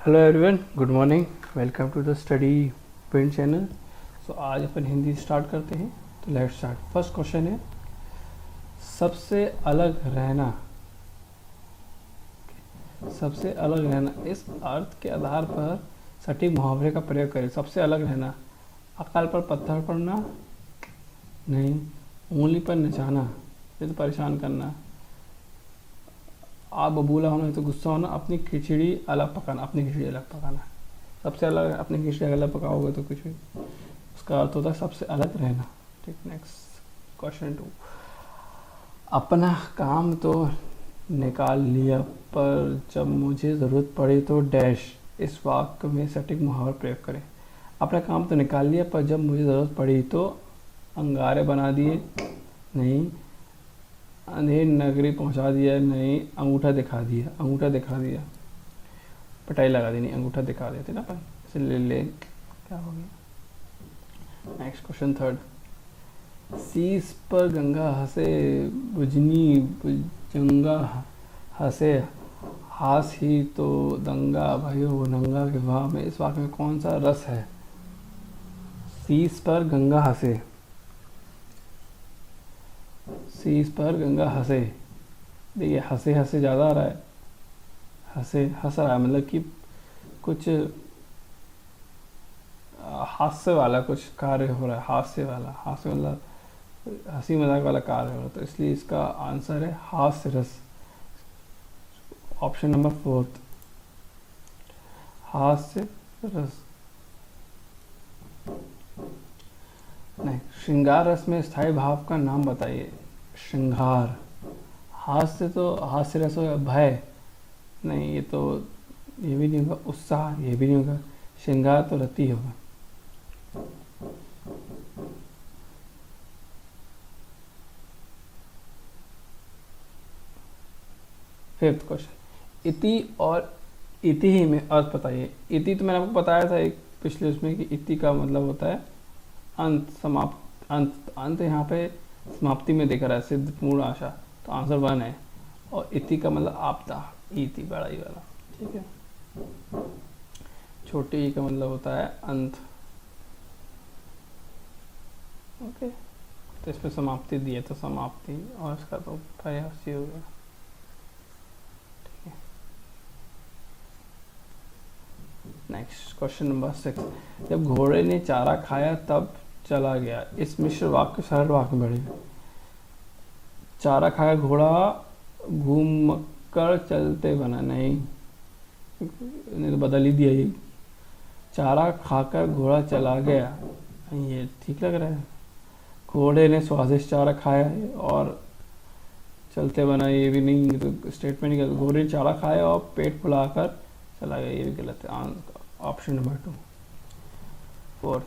Hello everyone, good morning. Welcome to the study point channel. So आज अपन Hindi start करते हैं। तो लेट्स स्टार्ट। फर्स्ट क्वेश्चन है, सबसे अलग रहना। सबसे अलग रहना इस अर्थ के आधार पर सटीक मुहावरे का प्रयोग करें। सबसे अलग रहना, अकाल पर पत्थर पड़ना नहीं, उंगली पर नचाना ये तो परेशान करना, आप बबूला होना तो गुस्सा होना, अपनी खिचड़ी अलग पकाना। अपनी खिचड़ी अलग पकाना, सबसे अलग। अपनी खिचड़ी अलग पकाओगे तो कुछ भी, उसका अर्थ होता है सबसे अलग रहना। ठीक, नेक्स्ट क्वेश्चन 2। अपना काम तो निकाल लिया पर जब मुझे ज़रूरत पड़ी तो डैश। इस वाक्य में सटीक मुहावरा प्रयोग करें। अपना काम तो निकाल लिया पर जब मुझे ज़रूरत पड़ी तो अंगारे बना दिए नहीं, अंधेर नगरी पहुंचा दिया नहीं, अंगूठा दिखा दिया। अंगूठा दिखा दिया, पिटाई लगा दी नहीं, अंगूठा दिखा देते ना अपन, इसे ले क्या हो गया। Next question 3। शीश पर गंगा हंसे, बुझनी बुजंगा हंसे, हास ही तो दंगा भयो नंगा के भाव में इस वाक्य में कौन सा रस है। शीश पर गंगा हंसे, शीश पर गंगा हंसे। देखिए हंसे हंसे ज़्यादा आ रहा है, हंसे हंस रहा है मतलब कि कुछ हास्य वाला कुछ कार्य हो रहा है। हास्य वाला, हास्य मतलब हंसी मजाक वाला कार्य हो रहा है, तो इसलिए इसका आंसर है हास्य रस। ऑप्शन नंबर 4, हास्य रस। नहीं, श्रृंगार रस में स्थायी भाव का नाम बताइए। श्रृंगार। हास्य तो हास्य रस होगा, भय नहीं, ये तो ये भी नहीं होगा, उत्साह ये भी नहीं होगा, श्रृंगार तो रति होगा। फिफ्थ क्वेश्चन, इति और इति ही में अर्थ बताइए। इति तो मैंने आपको बताया था एक पिछले उसमें कि इति का मतलब होता है अंत, समाप्त, अंत। अंत यहाँ पे समाप्ति में दिख रहा है, सिद्ध पूर्ण आशा, तो आंसर 1 है। और इति का मतलब आपदा, इति बड़ा ई वाला। ठीक है, छोटी ई का मतलब होता है अंत। ओके, तो इसमें समाप्ति दी है तो समाप्ति, और इसका तो प्रयास ही हो गया। Next question number 6। जब घोड़े ने चारा खाया तब चला गया। इस मिश्र वाक्य सरल वाक्य में बढ़ेगा। चारा खाया घोड़ा घूम कर चलते बना नहीं, तो बदल ही दिया ये। चारा खाकर घोड़ा चला गया, ये ठीक लग रहा है। घोड़े ने स्वादिष्ट चारा खाया है और चलते बना, ये भी नहीं, तो स्टेटमेंट गलत। घोड़े ने चारा खाया और पेट फुलाकर चला गया, ये भी गलत है। Option number 2। 4,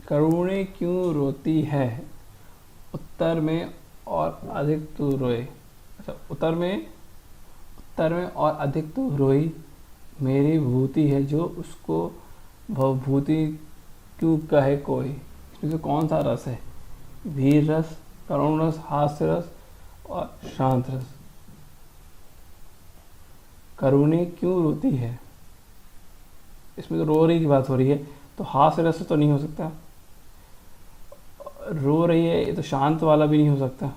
करुणे क्यों रोती है, उत्तर में और अधिक तू रोए। अच्छा, उत्तर में और अधिक तू रोई, मेरी भूति है जो उसको भवभूति क्यों कहे कोई। इसमें से कौन सा रस है, वीर रस, करुण रस, हास्य रस और शांत रस। करुणे क्यों रोती है, इसमें तो रो रही की बात हो रही है, तो हास्य रस तो नहीं हो सकता। रो रही है, ये तो शांत वाला भी नहीं हो सकता।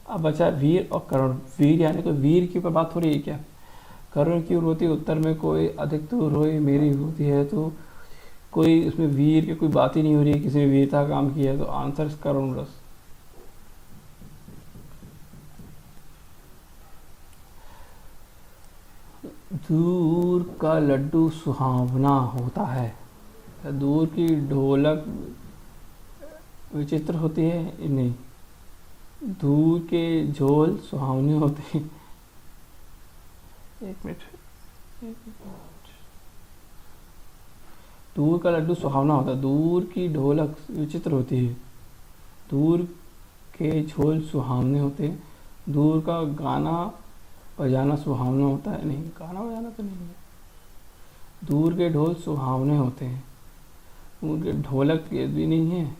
अब बचा वीर और करुण। वीर यानी कोई वीर के ऊपर बात हो रही है क्या। करुण क्यों रोती, उत्तर में कोई अधिक तो रोई मेरी होती है, तो कोई उसमें वीर की कोई बात ही नहीं हो रही है, किसी ने वीरता का काम किया है, तो आंसर करुण रस। दूर का लड्डू सुहावना होता है, दूर की ढोलक विचित्र होती है नहीं, दूर के झोल सुहावने होते हैं। एक मिनट, दूर का लड्डू सुहावना होता है, दूर की ढोलक विचित्र होती है, दूर के झोल सुहावने होते हैं, दूर का गाना बजाना सुहावना होता है नहीं, गाना बजाना तो नहीं है। दूर के ढोल सुहावने होते हैं, दूर के ढोलक ये भी नहीं है,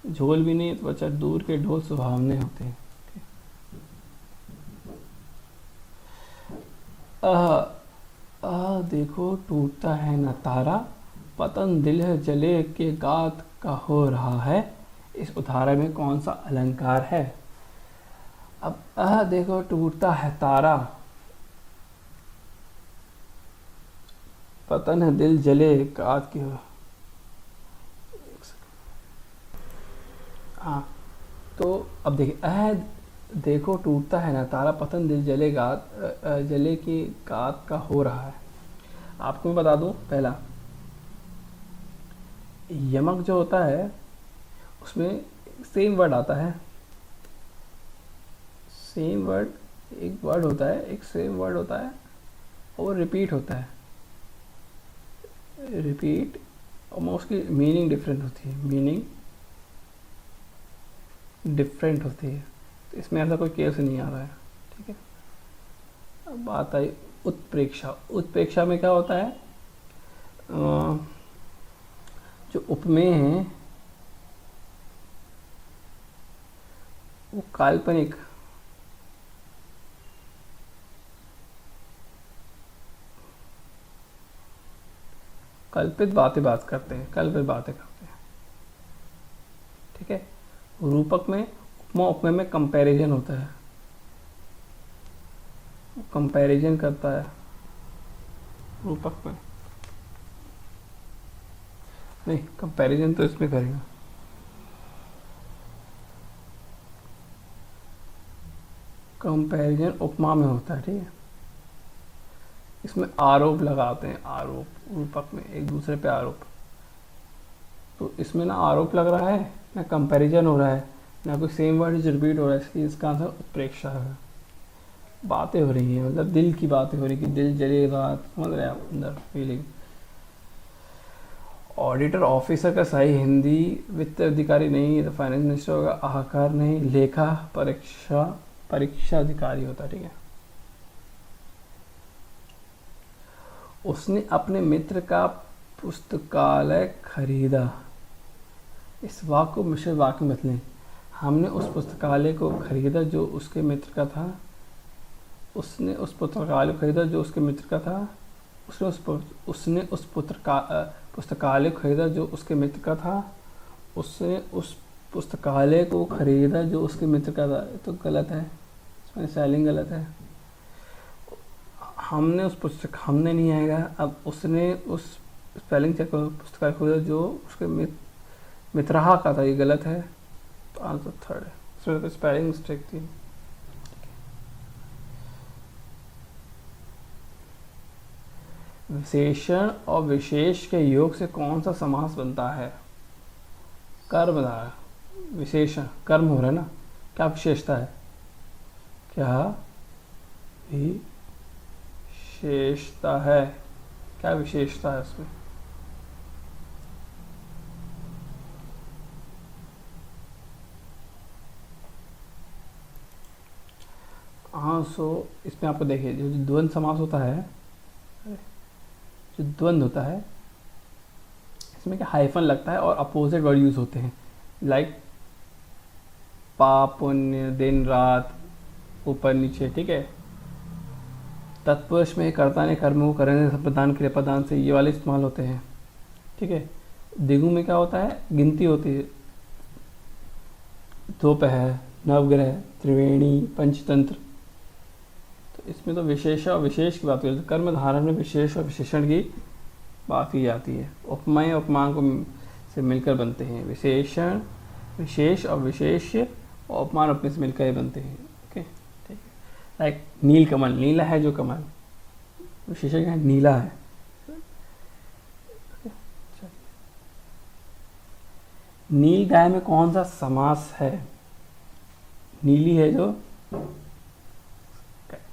झोल भी नहीं है, तो बच्चा दूर के ढोल सुहावने होते हैं। देखो टूटता है न तारा, पतन दिल है जले के गात का हो रहा है। इस उदाहरण में कौन सा अलंकार है? अब देखो टूटता है तारा, पतन है दिल जले गात की हो। हाँ, तो अब देखिए देखो टूटता है ना तारा, पतन दिल जले गात जले की गात का हो रहा है। आपको मैं बता दूं, पहला यमक जो होता है उसमें सेम वर्ड आता है, सेम वर्ड, एक वर्ड होता है, एक सेम वर्ड होता है और रिपीट होता है, रिपीट, और उसकी मीनिंग डिफरेंट होती है, मीनिंग डिफरेंट होती है। तो इसमें ऐसा कोई केस नहीं आ रहा है, ठीक है। अब बात आई उत्प्रेक्षा। उत्प्रेक्षा में क्या होता है, जो उपमेय है वो काल्पनिक, कल्पित बातें बात करते हैं, कल्पित बातें करते हैं, ठीक है। रूपक में उपमा उपमेय में कंपैरिजन होता है, कंपैरिजन करता है रूपक में, नहीं कंपैरिजन तो इसमें करेगा। कंपैरिजन उपमा में होता है, ठीक है। इसमें आरोप लगाते हैं, आरोप, रूपक में एक दूसरे पे आरोप। तो इसमें ना आरोप लग रहा है ना कंपैरिजन हो रहा है, ना कोई सेम वर्ड रिपीट हो रहा है, इसलिए इसका आंसर उत्प्रेक्षा है। बातें हो रही हैं, मतलब दिल की बातें हो रही कि दिल जलेगा, समझ रहे हैं आप, अंदर फीलिंग। ऑडिटर ऑफिसर का सही हिंदी वित्त अधिकारी नहीं, तो फाइनेंस मिनिस्टर होगा, आहाकार नहीं, लेखा परीक्षा परीक्षा अधिकारी होता है, ठीक है। उसने अपने मित्र का पुस्तकालय खरीदा। इस वाक्य को मिश्रित वाक्य में बदलें। हमने उस पुस्तकालय को खरीदा जो उसके मित्र का था, उसने उस पुस्तकालय को खरीदा जो उसके मित्र का था, उसने उस पुस्तकालय को खरीदा जो उसके मित्र का था, उसने उस पुस्तकालय को खरीदा जो उसके मित्र का था। तो गलत है, इसमें स्पेलिंग गलत है। हमने उस पुस्तक, हमने नहीं आएगा। अब उसने उस स्पेलिंग चेक करो, पुस्तकालय खरीदा जो उसके मित्रहा का था, ये गलत है। तो आंसर थर्ड है, इसमें तो स्पेलिंग मिस्टेक थी। विशेषण और विशेष के योग से कौन सा समास बनता है? कर्मधारय। विशेषण कर्म हो रहा है ना, क्या विशेषता है? क्या विशेषता है? क्या विशेषता है उसमें? हाँ, सो इसमें आपको देखिए, जो द्वंद्व समास होता है, जो द्वंद्व होता है इसमें क्या हाइफन लगता है और अपोजिट वर्ड यूज होते हैं, लाइक पाप पुण्य, दिन रात, ऊपर नीचे, ठीक है। तत्पुरुष में कर्ता ने कर्म को करने से प्रदान क्रिया प्रदान से, ये वाले इस्तेमाल होते हैं, ठीक है। दिगु में क्या होता है, गिनती होती है, दोपहर, नवग्रह, त्रिवेणी, पंचतंत्र। तो इसमें तो विशेष और विशेष की बात की जाती है, कर्म धारण में विशेष और विशेषण की बात की जाती है। उपमेय उपमान को से मिलकर बनते हैं, विशेषण विशेष और विशेष और उपमान उपमेय से मिलकर ही बनते हैं, ओके, ठीक है। लाइक नील कमल, नीला है जो कमल, विशेषण है नीला है। नील गाय में कौन सा समास है? नीली है जो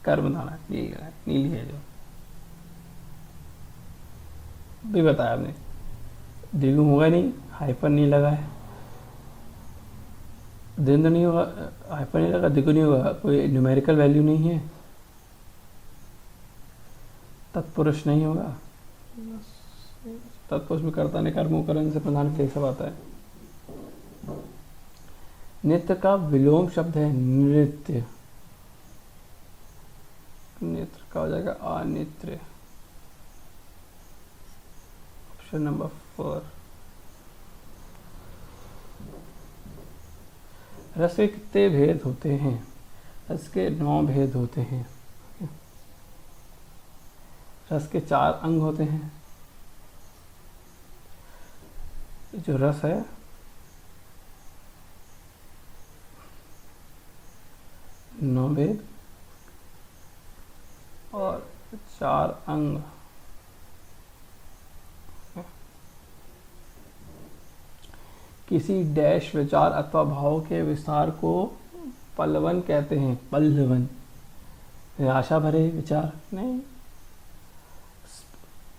कर्म धारा, नीली है जो भी बताया आपने। द्विगु होगा नहीं, हाइफन नहीं लगा है, द्वंद्व नहीं होगा, हाइफन नहीं लगा, द्विगु नहीं होगा, कोई न्यूमेरिकल वैल्यू नहीं है, तत्पुरुष नहीं होगा, तत्पुरुष में कर्ता ने कर्म करण से प्रधान के सब आता है। नित्य का विलोम शब्द है नृत्य, नेत्र का हो जाएगा अनित्र, क्वेश्चन नंबर 4, रस के कितने भेद होते हैं? रस के 9 भेद होते हैं। रस के 4 अंग होते हैं। जो रस है 9 भेद और 4 अंग। किसी डैश विचार अथवा भाव के विस्तार को पल्लवन कहते हैं। पल्लवन निराशा भरे विचार नहीं,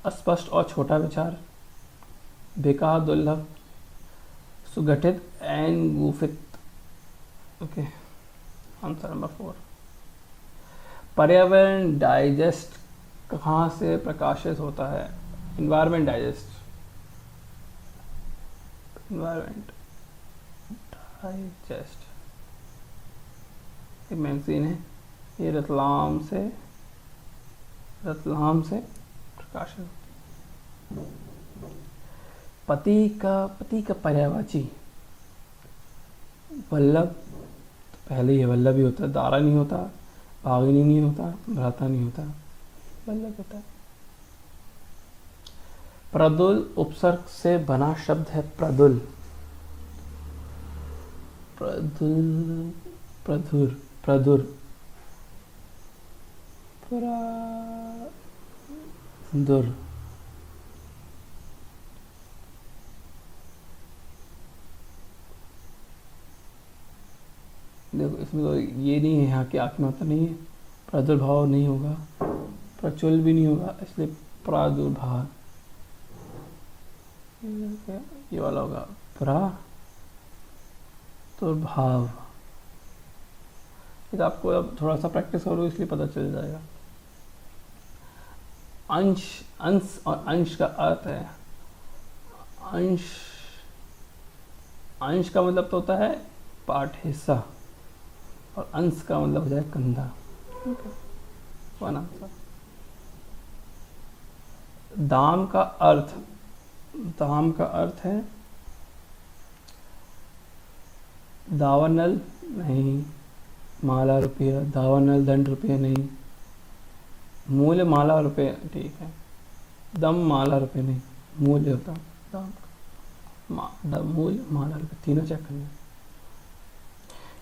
अस्पष्ट और छोटा विचार, बेकार दुर्लभ, सुगठित एंड गुफित। Okay, answer number 4। पर्यावरण डाइजेस्ट कहाँ से प्रकाशित होता है? इन्वायरमेंट डाइजेस्ट, इन्वायरमेंट डाइजेस्ट एक मैगजीन है, ये रतलाम से प्रकाशित। पति का पर्यायवाची वल्लभ, तो पहले ये वल्लभ ही होता है, दारा नहीं होता, भागिनी नहीं होता, भ्राता नहीं होता, वल्लभ होता है। प्रदुल उपसर्ग से बना शब्द है। प्रदुल, प्रदुल, प्रधुर, प्रधुर, प्रधुर। देखो इसमें तो ये नहीं है, यहाँ की आत्मा तो नहीं है, प्रादुर्भाव नहीं होगा, प्रचुल भी नहीं होगा, इसलिए प्रादुर्भाव ये वाला होगा, प्रादुर्भाव। ये तो आपको अब थोड़ा सा प्रैक्टिस करो इसलिए पता चल जाएगा। अंश, अंश और अंश का अर्थ है, अंश, अंश का मतलब तो होता है पार्ट, हिस्सा, और अंश का मतलब हो जाए कंधा। One answer. दाम का अर्थ, दाम का अर्थ है दावानल नहीं, माला रुपया, दावानल दंड रुपया नहीं, मूल्य माला रुपये, ठीक है, दम माला रुपये नहीं, मूल्य होता दाम का, मूल्य माला रुपये, तीनों चेक करना।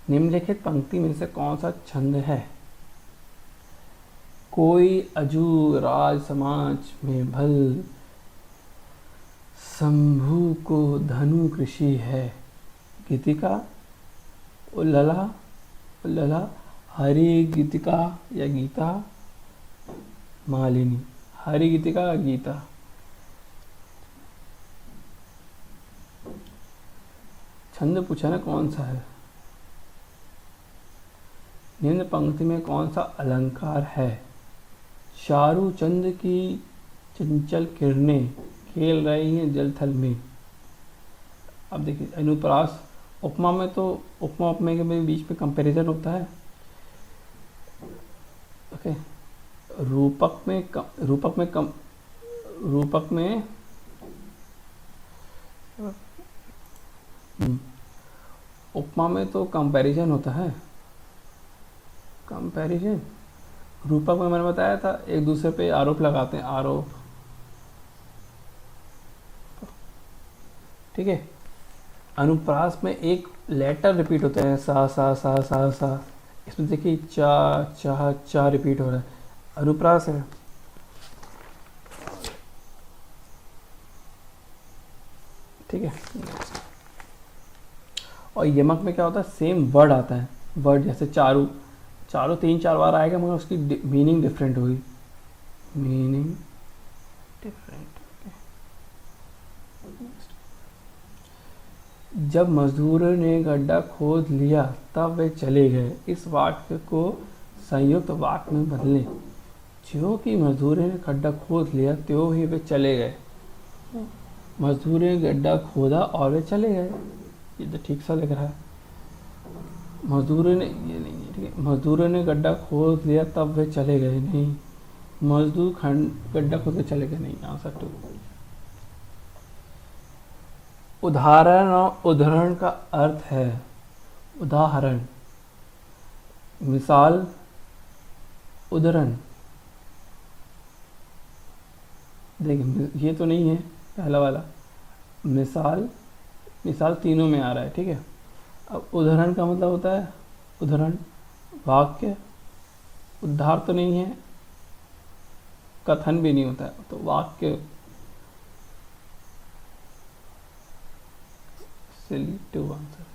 निम्नलिखित पंक्ति में से कौन सा छंद है? कोई अजू राज समाज में भल, शंभु को धनु कृषि है। गीतिका, उल्लला, उल्लला, हरि गीतिका या गीता, मालिनी, हरि गीतिका या गीता। छंद पूछा ना कौन सा है। निम्न पंक्ति में कौन सा अलंकार है? चारु चंद की चंचल किरणें खेल रही हैं जल थल में। अब देखिए अनुप्रास, उपमा में तो उपमा उपमे के बीच में कंपैरिजन होता है। ओके, रूपक में उपमा में तो कंपैरिजन होता है, कंपैरिजन। रूपक में मैंने बताया था एक दूसरे पे आरोप लगाते हैं, आरोप, ठीक है। अनुप्रास में एक लेटर रिपीट होता है, सा सा सा सा सा, इसमें देखिए चा चाह चा रिपीट हो रहा है, अनुप्रास है। ठीक है, और यमक में क्या होता है, सेम वर्ड आता है, वर्ड जैसे चारू, चारों 3-4 बार आएगा मगर उसकी मीनिंग डिफरेंट होगी, मीनिंग डिफरेंट। जब मजदूरों ने गड्ढा खोद लिया तब वे चले गए। इस वाक्य को संयुक्त वाक्य में बदलें। ज्यों कि मजदूरों ने गड्ढा खोद लिया त्यों ही वे चले गए। मजदूरों ने गड्ढा खोदा और वे चले गए, ये तो ठीक सा लग रहा है। मजदूरों ने, ये नहीं है, ठीक है। मजदूरों ने गड्ढा खोद लिया तब वे चले गए, नहीं। मजदूर गड्ढा खोद के चले गए, नहीं। आंसर 2। उदाहरण और उदाहरण का अर्थ है उदाहरण, मिसाल, उदाहरण। देखिए ये तो नहीं है पहला वाला, मिसाल, मिसाल तीनों में आ रहा है, ठीक है। अब उदाहरण का मतलब होता है उदाहरण, वाक्य, उद्धार तो नहीं है, कथन भी नहीं होता है, तो वाक्य। सिली टू आंसर।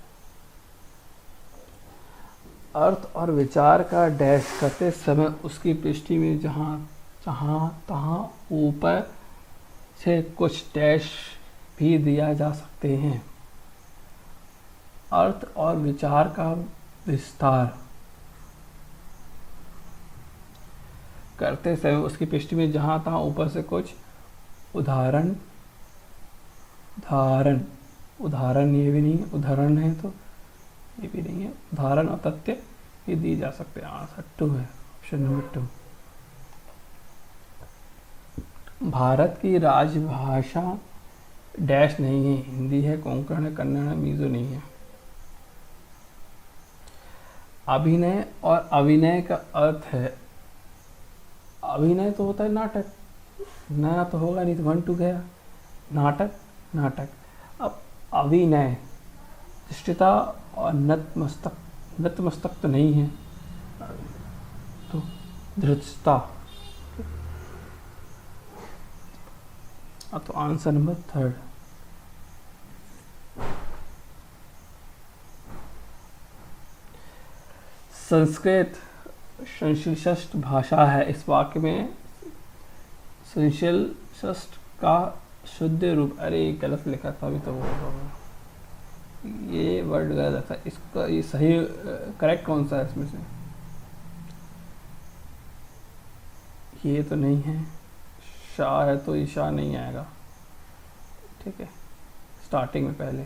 अर्थ और विचार का डैश करते समय उसकी पृष्ठि में जहाँ जहाँ तहाँ ऊपर से कुछ डैश भी दिया जा सकते हैं। अर्थ और विचार का विस्तार करते समय उसकी पृष्ठि में जहाँ तहाँ ऊपर से कुछ उदाहरण, उदाहरण, उदाहरण ये भी नहीं है, उदाहरण है तो ये भी नहीं है, उदाहरण और तथ्य ये दिए जा सकते हैं। आंसर 2 है, ऑप्शन नंबर 2। भारत की राजभाषा डैश नहीं है, हिंदी है, कोंकण है, कन्नड़ है, मिजो नहीं है। अभिनय और अभिनय का अर्थ है, अभिनय तो होता है नाटक, नया तो होगा नहीं तो 1 2 गया, नाटक, नाटक। अब अभिनय दृष्टिता और नतमस्तक, नतमस्तक तो नहीं है तो धृष्टता। अब तो आंसर नंबर 3। संस्कृत संश्लिष्ट भाषा है। इस वाक्य में संश्लिष्ट का शुद्ध रूप, अरे गलत लिखा था अभी तो ये वर्ड गलत था, इसका ये सही करेक्ट कौन सा है इसमें से? ये तो नहीं है, शाह है तो ये शाह नहीं आएगा, ठीक है। स्टार्टिंग में पहले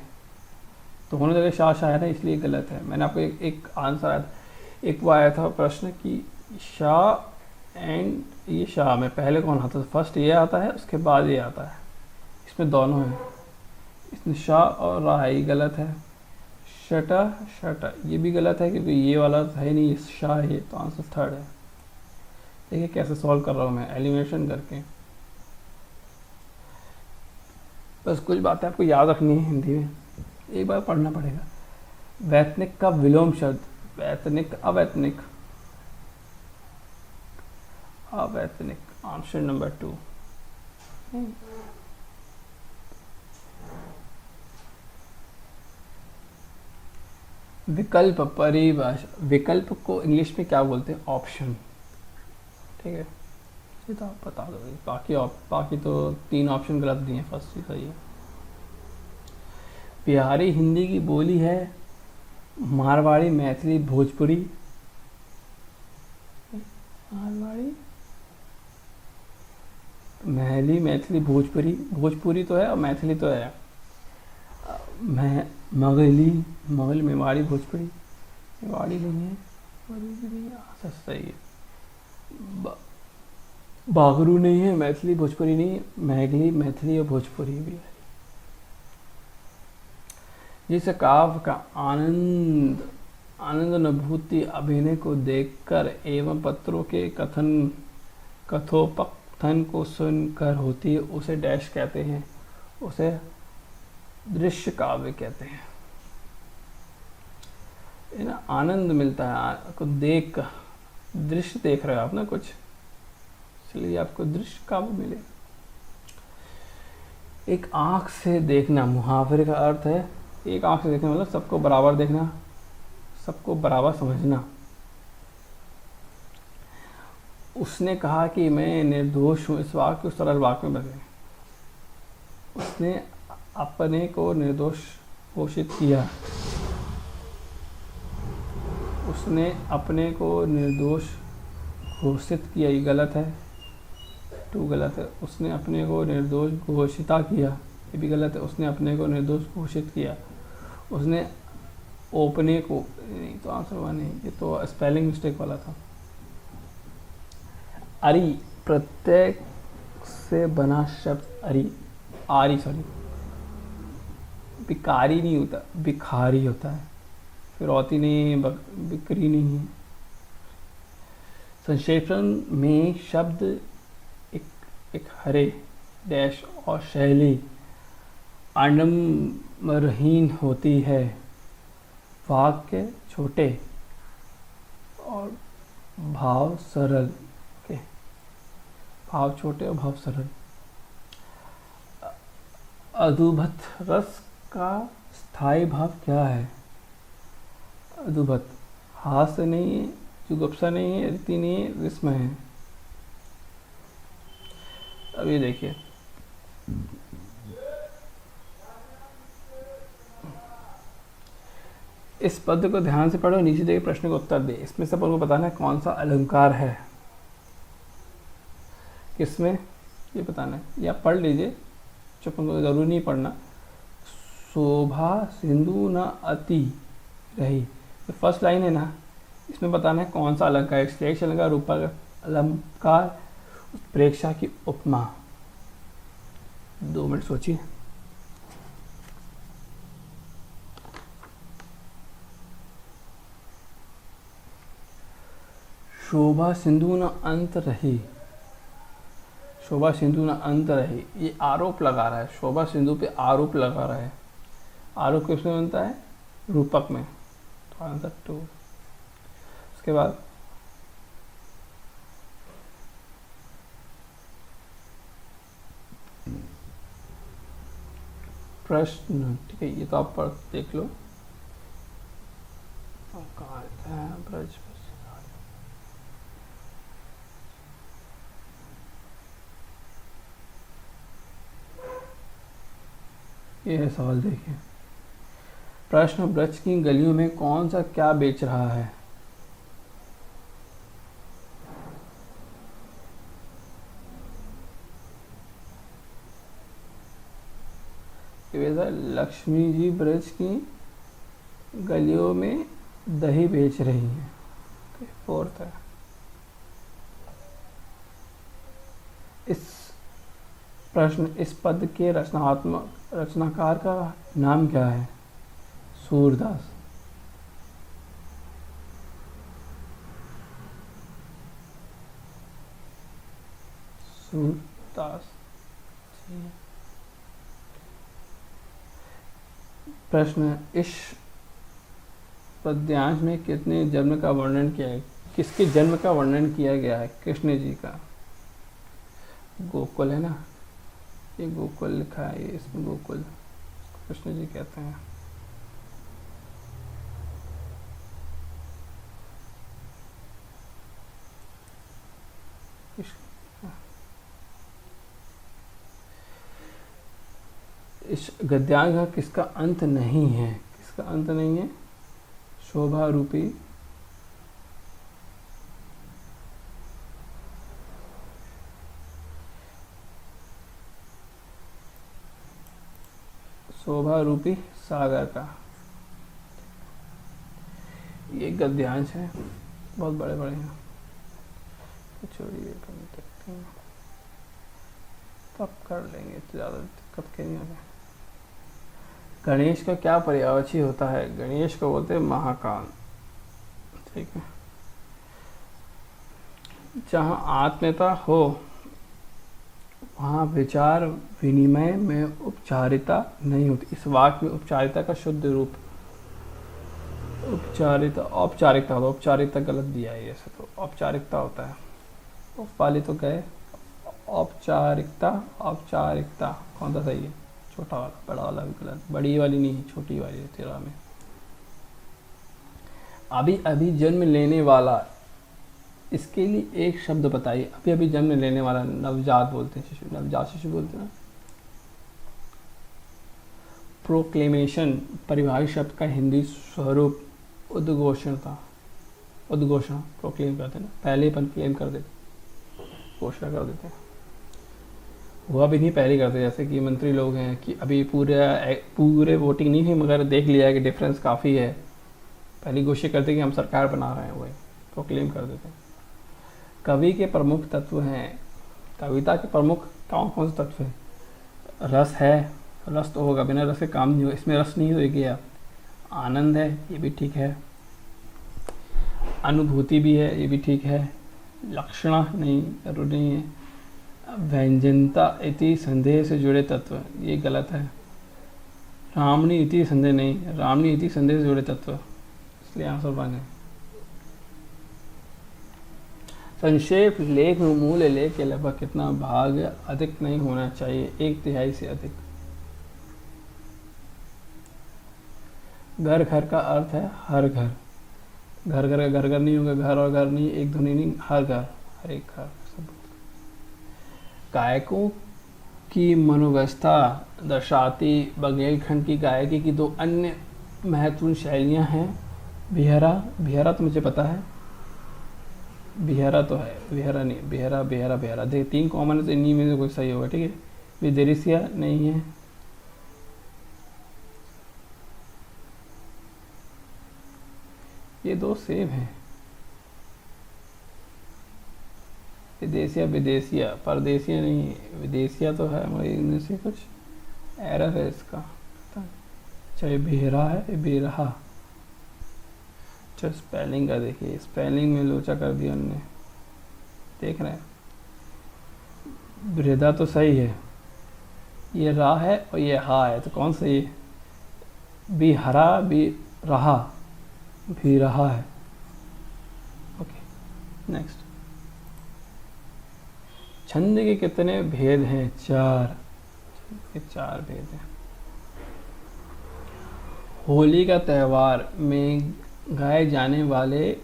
तो होने जगह शाह शाह है ना, इसलिए गलत है। मैंने आपको एक आंसर आया था, एक वो आया था प्रश्न कि शाह एंड ये शाह में पहले कौन आता है? फर्स्ट ये आता है उसके बाद ये आता है, इसमें दोनों है, इसमें शाह और राह, ये गलत है। शटा, शटा ये भी गलत है क्योंकि ये वाला है नहीं, ये शाह है, तो आंसर 3 है। देखिए कैसे सॉल्व कर रहा हूँ मैं, एलिमिनेशन करके। बस कुछ बातें आपको याद रखनी है, हिंदी में एक बार पढ़ना पड़ेगा। वैतनिक का विलोम शब्द, वैतनिक, अवैतनिक, अवैतनिक, ऑप्शन नंबर 2। विकल्प परिभाषा, विकल्प को इंग्लिश में क्या बोलते हैं? ऑप्शन, ठीक है, ये तो आप बता दो। बाकी तो 3 ऑप्शन गलत दिए, फर्स्ट ही सही है। बिहारी हिंदी की बोली है, मारवाड़ी, मैथिली, भोजपुरी, मारवाड़ी, मैथिली, भोजपुरी, भोजपुरी तो है और मैथिली तो है। मगही, मगही, मेवाड़ी, भोजपुरी, मेवाड़ी नहीं है, आंसर सही है। बागरू नहीं है, मैथिली, भोजपुरी नहीं है, मैगली, मैथिली और भोजपुरी भी है। जिस काव्य का आनंद अनुभूति अभिनय को देखकर एवं पत्रों के कथोपकथन को सुनकर होती है, उसे डैश कहते हैं, उसे दृश्य काव्य कहते हैं। ना आनंद मिलता है को देख कर, दृश्य देख रहे हो आप ना कुछ, इसलिए आपको दृश्य काव्य मिले। एक आंख से देखना, मुहावरे का अर्थ है एक आंख से देखना, मतलब सबको बराबर देखना, सबको बराबर समझना। उसने कहा कि मैं निर्दोष हूं, इस वाक्य को सरल वाक्य में बदलें। उसने अपने को निर्दोष घोषित किया, उसने अपने को निर्दोष घोषित किया, ये गलत है, 2 गलत है। उसने अपने को निर्दोष घोषिता किया, ये भी गलत है। उसने अपने को निर्दोष घोषित किया, उसने ओपने को नहीं, तो आंसर 1 है, ये तो स्पेलिंग मिस्टेक वाला था। अरि, प्रत्यय से बना शब्द, अरि, आरी, सॉरी, बिकारी नहीं होता, बिखारी होता है। फिरौती नहीं, बिक्री नहीं। संक्षेपण में शब्द एक एक हरे डैश और शैली आडंबरहीन होती है। वाक्य छोटे और भाव सरल के, भाव छोटे और भाव सरल। अधुभत रस का स्थायी भाव क्या है? अधुभत हास्य नहीं है, जुगुप्सा नहीं है, रीति नहीं है, विस्मय है। अब ये देखिए, इस पद को ध्यान से पढ़ो, नीचे दिए प्रश्न का उत्तर दे। इसमें से आपको बताना है कौन सा अलंकार है, किसमें, ये बताना है। या पढ़ लीजिए, चुप जरूरी नहीं पढ़ना। शोभा सिंधु न अति रही, तो फर्स्ट लाइन है ना, इसमें बताना है कौन सा अलंकार, श्लेष अलंकार, रूपक अलंकार, प्रेक्षा की उपमा। 2 मिनट सोचिए। शोभा सिंधु न अंत रही, शोभा सिंधु न अंत रही, ये आरोप लगा रहा है, शोभा सिंधु पे आरोप लगा रहा है। आरोप किसमें बनता है? रूपक में। तो आंसर 2। उसके बाद प्रश्न, ठीक है, ये तो आप पढ़ देख लो। कहाँ है ब्रज? ये है सवाल, देखिए। प्रश्न, ब्रज की गलियों में कौन सा क्या बेच रहा है? लक्ष्मी जी ब्रज की गलियों में दही बेच रही हैं। 4th है। इस प्रश्न, इस पद के रचनाकार का नाम क्या है? सूरदास। सूरदास। प्रश्न, इस पद्यांश में कितने जन्म का वर्णन किया है? किसके जन्म का वर्णन किया गया है? कृष्ण जी का। गोकुल है ना, ये गोकुल लिखा है, ये इसमें गोकुल कृष्ण जी कहते हैं। इस गद्यांश का किसका अंत नहीं है? किसका अंत नहीं है? शोभा रूपी शोभा रूपी सागर का। ये गद्यांश है, बहुत बड़े बड़े हैं, छोड़िए तब कर लेंगे, तो ज़्यादा दिक्कत के नहीं होगा। गणेश का क्या पर्यायवाची होता है? गणेश को बोलते हैं महाकाल, ठीक है। जहाँ आत्मीयता हो वहाँ विचार विनिमय में उपचारिता नहीं होती। इस वाक्य में उपचारिता का शुद्ध रूप उपचारिता, औपचारिकता होता है। औपचारिकता गलत दिया है, ऐसे तो औपचारिकता होता है। वाली तो गए, औपचारिकता, औपचारिकता कौन सा सही है? छोटा वाला, बड़ा वाला भी गलत, बड़ी वाली नहीं, छोटी वाली 13 में। अभी अभी जन्म लेने वाला, इसके लिए एक शब्द बताइए। अभी अभी जन्म लेने वाला, नवजात बोलते हैं, शिशु, नवजात शिशु बोलते हैं ना। प्रोक्लेमेशन परिभाषित शब्द का हिंदी स्वरूप उद्घोषण था। उद्घोषणा, प्रोक्लेम करते हैं ना, पहले ही अपन क्लेम कर देते, घोषणा कर देते हैं। हुआ भी नहीं, पहले करते। जैसे कि मंत्री लोग हैं कि अभी पूरे वोटिंग नहीं हुई, मगर देख लिया है कि डिफरेंस काफ़ी है, पहली घोषित करते कि हम सरकार बना रहे हैं, वही प्रोक्लेम कर देते हैं। कवि के प्रमुख तत्व हैं। कविता के प्रमुख कौन कौन से तत्व हैं? रस है, रस तो होगा, बिना रस के काम नहीं होगा, इसमें रस नहीं होगी आप। आनंद है, ये भी ठीक है। अनुभूति भी है, ये भी ठीक है। लक्षणा नहीं, जरूरी नहीं है। व्यंजनता इति संदेह से जुड़े तत्व, ये गलत है। रामणी इति संदेह नहीं, रामणी इति संदेह से जुड़े तत्व, इसलिए आंसर वन है। संक्षेप लेख में मूल लेख के लगभग कितना भाग अधिक नहीं होना चाहिए? 1/3 से अधिक। घर घर का अर्थ है हर घर, घर घर का घर घर नहीं होगा, घर और घर नहीं, एक ध्वनि नहीं, हर घर, हर एक घर सब। गायकों की मनोवस्था दर्शाती बघेलखंड की गायकी की 2 अन्य महत्वपूर्ण शैलियां हैं। बिहरा, बिहरा तो मुझे पता है, बिहरा तो है, बिहरा नहीं, बिहरा बिहरा बिहरा, देखिए 3 कॉमन है तो इन्हीं में से कोई सही होगा, ठीक है। विदेरिसिया नहीं है, ये 2 सेम है। विदेशिया विदेशिया, परदेशिया नहीं, विदेशिया तो है, मगर इनमें से कुछ एरर है इसका। चाहे बेहरा है, बेरहा। अच्छा स्पेलिंग का देखिए, स्पेलिंग में लोचा कर दिया उन्होंने, देख रहे हैं। बृहदा तो सही है, ये रा है और ये हा है, तो कौन सही है? भी हरा, भी रहा, भी रहा है। Okay next. छंद के कितने भेद हैं? 4, ये 4 भेद हैं। होली का त्यौहार में गाए जाने वाले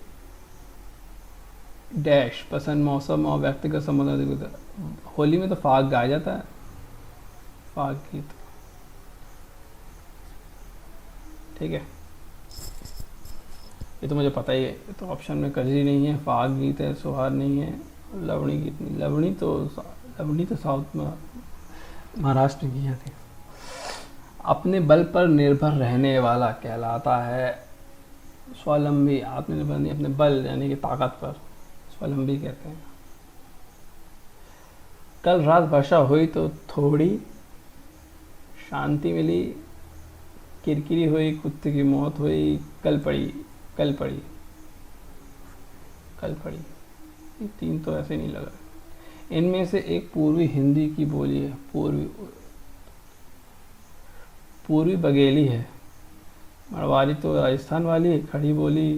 डैश पसंद, मौसम और व्यक्तिगत संबंध। होली में तो फाग गाया जाता है, फाग गीत, ठीक है, ये तो मुझे पता ही है। ये तो ऑप्शन में कजरी नहीं है, फाग गीत है, सोहार नहीं है, लवणी गीत नहीं। लवणी तो साउथ में, महाराष्ट्र की थी। अपने बल पर निर्भर रहने वाला कहलाता है स्वावलंबी। आत्मनिर्भर नहीं, अपने बल यानी कि ताकत पर स्वावलंबी कहते हैं। कल रात वर्षा हुई तो थोड़ी शांति मिली, किरकिरी हुई, कुत्ते की मौत हुई, कल पड़ी, कल पड़ी, कल पड़ी। ये 3 तो ऐसे नहीं लगा। इनमें से एक पूर्वी हिंदी की बोली है, पूर्वी बघेली है। मरवाड़ी तो राजस्थान वाली है, खड़ी बोली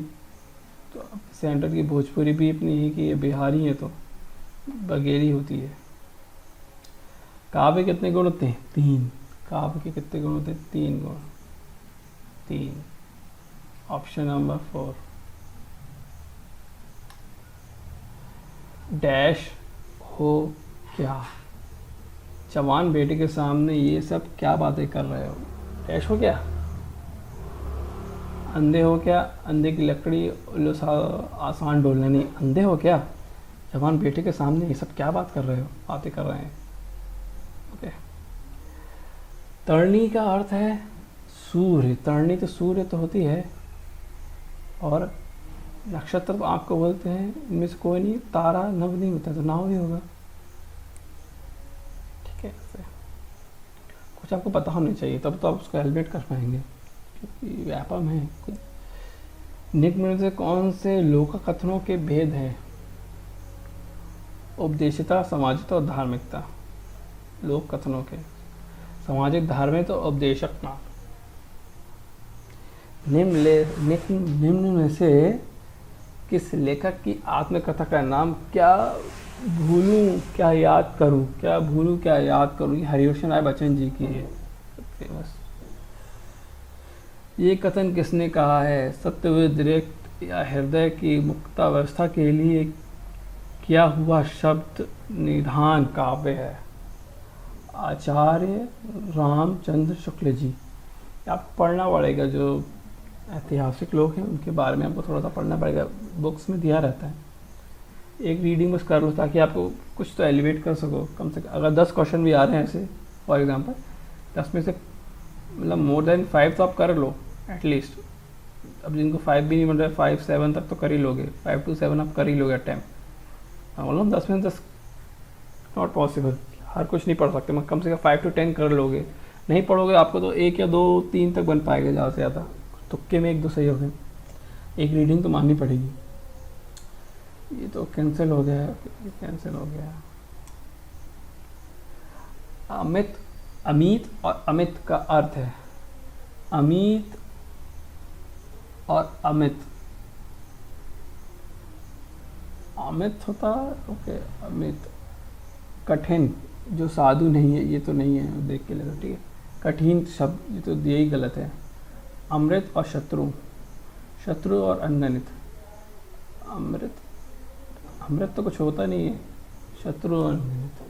तो सेंटर की भोजपुरी भी अपनी है कि ये बिहारी है तो बघेली होती है। काव्य कितने गुण होते हैं? 3। काव्य के कितने गुण होते हैं? 3 गुण, 3। Option number 4। डैश हो क्या? जवान बेटे के सामने ये सब क्या बातें कर रहे हो? डैश हो क्या? अंधे हो क्या? अंधे की लकड़ी आसान डोलना नहीं, अंधे हो क्या? जवान बेटे के सामने ये सब क्या बात कर रहे हो, बातें कर रहे हैं। ओके। तरणी का अर्थ है सूर्य। तरणी तो सूर्य तो होती है, और नक्षत्र तो आपको बोलते हैं, इनमें से कोई नहीं। तारा नव नहीं होता तो नाव भी होगा, ठीक है। ऐसे कुछ आपको पता होना चाहिए, तब तो आप उसको हेलमेट कर पाएंगे, क्योंकि व्यापम है। निम्न में से कौन से लोक कथनों के भेद हैं? उपदेशिता, सामाजिकता और धार्मिकता। लोक कथनों के सामाजिक, धार्मिक और उपदेशक। निम्न में से किस लेखक की आत्मकथा का नाम क्या भूलूं क्या याद करूं? क्या भूलूं क्या याद करूं, ये हरिवंश राय बच्चन जी की है, फेमस। ये कथन किसने कहा है? सत्यविद्रिक्त या हृदय की मुक्तावस्था के लिए किया हुआ शब्द निधान काव्य है। आचार्य रामचंद्र शुक्ल जी। आपको पढ़ना पड़ेगा, जो ऐतिहासिक लोग हैं उनके बारे में आपको थोड़ा सा पढ़ना पड़ेगा, बुक्स में दिया रहता है। एक रीडिंग बस कर लो ताकि आपको कुछ तो एलिवेट कर सको कम से कम। अगर 10 क्वेश्चन भी आ रहे हैं ऐसे फॉर एग्जांपल, 10 में से मतलब मोर देन 5 तो आप कर लो एटलीस्ट। अब जिनको 5 भी नहीं मिल रहा है, 5, 7 तक तो कर ही लोगे, 5 to 7 आप कर ही लोगे अटैम्प्ट। मतलब 10 में 10 नॉट पॉसिबल, हर कुछ नहीं पढ़ सकते, मगर कम से कम 5 to 10 कर लोगे। नहीं पढ़ोगे आपको तो 1 या 2 3 तक बन पाएगा ज़्यादा से ज़्यादा, तुक्के में 1 2 सही हो गए, एक रीडिंग तो माननी पड़ेगी। ये तो कैंसिल हो गया, ये कैंसिल हो गया। अमित, अमित और अमित का अर्थ है, अमित और अमित, अमित होता है ओके, अमित कठिन, जो साधु नहीं है ये तो नहीं है, देख के लगा ठीक है, कठिन शब्द ये तो यही गलत है। अमृत और शत्रु, शत्रु और अनगणित, अमृत, अमृत तो कुछ होता नहीं है, शत्रु और अनगणित।